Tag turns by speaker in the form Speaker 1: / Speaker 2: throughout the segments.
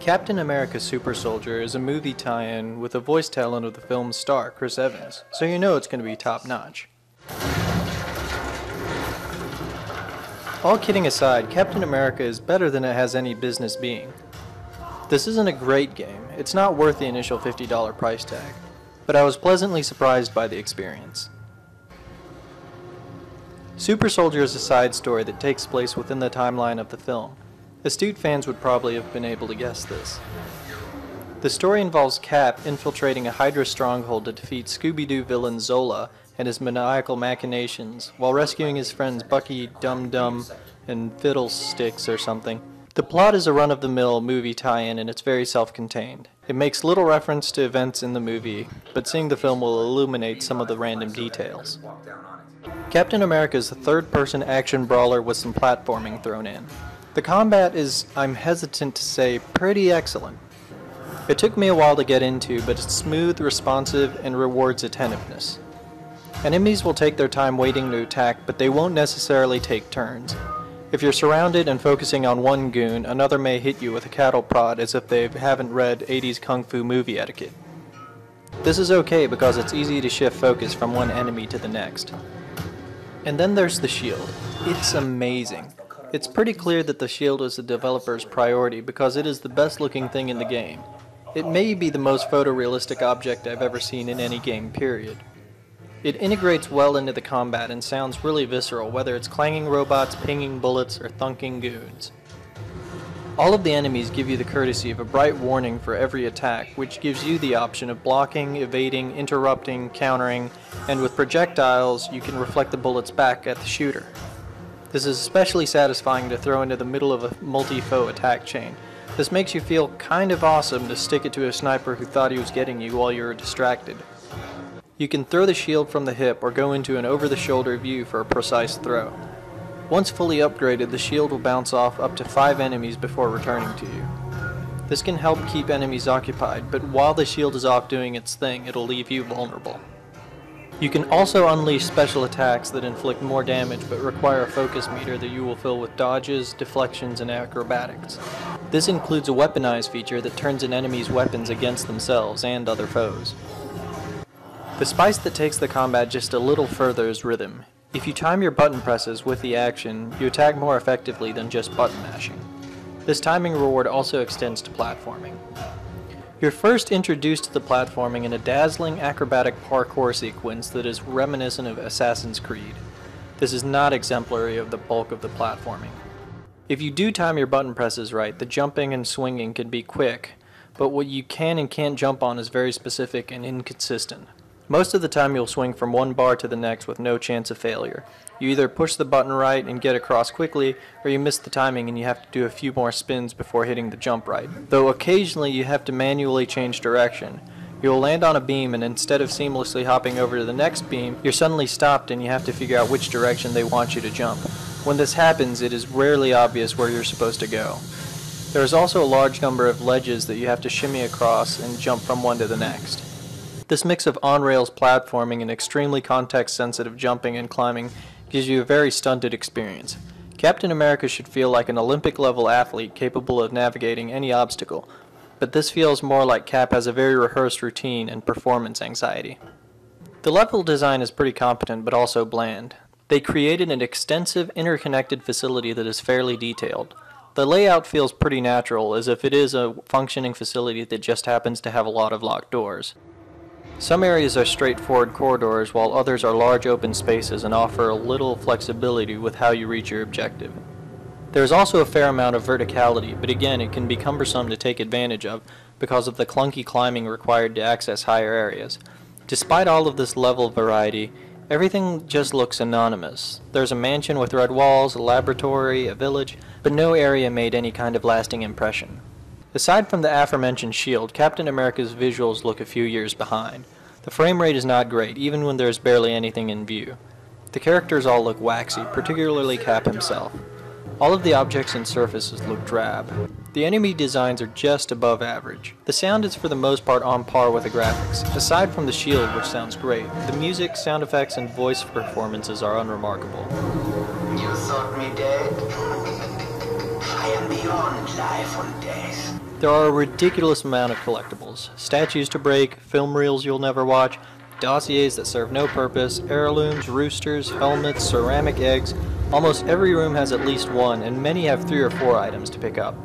Speaker 1: Captain America Super Soldier is a movie tie-in with a voice talent of the film's star, Chris Evans, so you know it's going to be top-notch. All kidding aside, Captain America is better than it has any business being. This isn't a great game, it's not worth the initial $50 price tag, but I was pleasantly surprised by the experience. Super Soldier is a side story that takes place within the timeline of the film. Astute fans would probably have been able to guess this. The story involves Cap infiltrating a Hydra stronghold to defeat Scooby-Doo villain Zola and his maniacal machinations, while rescuing his friends Bucky, Dum-Dum, and Fiddlesticks or something. The plot is a run-of-the-mill movie tie-in and it's very self-contained. It makes little reference to events in the movie, but seeing the film will illuminate some of the random details. Captain America is a third-person action brawler with some platforming thrown in. The combat is, I'm hesitant to say, pretty excellent. It took me a while to get into, but it's smooth, responsive, and rewards attentiveness. Enemies will take their time waiting to attack, but they won't necessarily take turns. If you're surrounded and focusing on one goon, another may hit you with a cattle prod as if they haven't read 80s kung fu movie etiquette. This is okay because it's easy to shift focus from one enemy to the next. And then there's the shield. It's amazing. It's pretty clear that the shield was the developer's priority because it is the best looking thing in the game. It may be the most photorealistic object I've ever seen in any game, period. It integrates well into the combat and sounds really visceral, whether it's clanging robots, pinging bullets, or thunking goons. All of the enemies give you the courtesy of a bright warning for every attack, which gives you the option of blocking, evading, interrupting, countering, and with projectiles you can reflect the bullets back at the shooter. This is especially satisfying to throw into the middle of a multi-foe attack chain. This makes you feel kind of awesome to stick it to a sniper who thought he was getting you while you were distracted. You can throw the shield from the hip or go into an over-the-shoulder view for a precise throw. Once fully upgraded, the shield will bounce off up to 5 enemies before returning to you. This can help keep enemies occupied, but while the shield is off doing its thing, it'll leave you vulnerable. You can also unleash special attacks that inflict more damage but require a focus meter that you will fill with dodges, deflections, and acrobatics. This includes a weaponize feature that turns an enemy's weapons against themselves and other foes. The spice that takes the combat just a little further is rhythm. If you time your button presses with the action, you attack more effectively than just button mashing. This timing reward also extends to platforming. You're first introduced to the platforming in a dazzling acrobatic parkour sequence that is reminiscent of Assassin's Creed. This is not exemplary of the bulk of the platforming. If you do time your button presses right, the jumping and swinging can be quick, but what you can and can't jump on is very specific and inconsistent. Most of the time you'll swing from one bar to the next with no chance of failure. You either push the button right and get across quickly, or you miss the timing and you have to do a few more spins before hitting the jump right. Though occasionally you have to manually change direction. You'll land on a beam and instead of seamlessly hopping over to the next beam, you're suddenly stopped and you have to figure out which direction they want you to jump. When this happens, it is rarely obvious where you're supposed to go. There is also a large number of ledges that you have to shimmy across and jump from one to the next. This mix of on-rails platforming and extremely context-sensitive jumping and climbing gives you a very stunted experience. Captain America should feel like an Olympic-level athlete capable of navigating any obstacle, but this feels more like Cap has a very rehearsed routine and performance anxiety. The level design is pretty competent but also bland. They created an extensive, interconnected facility that is fairly detailed. The layout feels pretty natural, as if it is a functioning facility that just happens to have a lot of locked doors. Some areas are straightforward corridors, while others are large open spaces and offer a little flexibility with how you reach your objective. There is also a fair amount of verticality, but again it can be cumbersome to take advantage of because of the clunky climbing required to access higher areas. Despite all of this level variety, everything just looks anonymous. There's a mansion with red walls, a laboratory, a village, but no area made any kind of lasting impression. Aside from the aforementioned shield, Captain America's visuals look a few years behind. The frame rate is not great, even when there is barely anything in view. The characters all look waxy, particularly Cap himself. All of the objects and surfaces look drab. The enemy designs are just above average. The sound is for the most part on par with the graphics. Aside from the shield, which sounds great, the music, sound effects, and voice performances are unremarkable.
Speaker 2: You thought me dead? I am beyond life and death.
Speaker 1: There are a ridiculous amount of collectibles. Statues to break, film reels you'll never watch, dossiers that serve no purpose, heirlooms, roosters, helmets, ceramic eggs. Almost every room has at least one, and many have 3 or 4 items to pick up.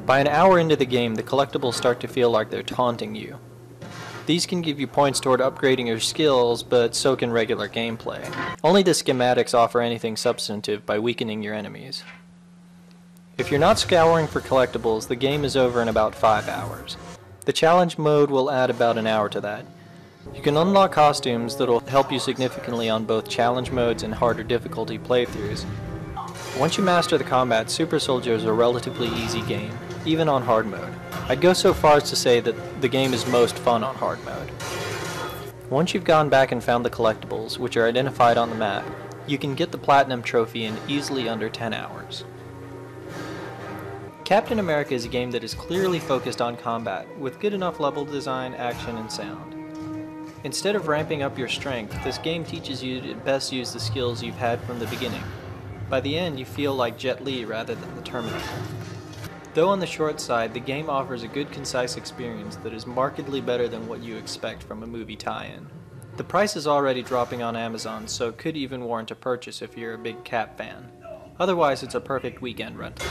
Speaker 1: By an hour into the game, the collectibles start to feel like they're taunting you. These can give you points toward upgrading your skills, but so can regular gameplay. Only the schematics offer anything substantive by weakening your enemies. If you're not scouring for collectibles, the game is over in about 5 hours. The challenge mode will add about an hour to that. You can unlock costumes that'll help you significantly on both challenge modes and harder difficulty playthroughs. Once you master the combat, Super Soldier is a relatively easy game, even on hard mode. I'd go so far as to say that the game is most fun on hard mode. Once you've gone back and found the collectibles, which are identified on the map, you can get the Platinum Trophy in easily under 10 hours. Captain America is a game that is clearly focused on combat, with good enough level design, action, and sound. Instead of ramping up your strength, this game teaches you to best use the skills you've had from the beginning. By the end, you feel like Jet Li rather than the Terminator. Though on the short side, the game offers a good, concise experience that is markedly better than what you expect from a movie tie-in. The price is already dropping on Amazon, so it could even warrant a purchase if you're a big Cap fan. Otherwise, it's a perfect weekend rental.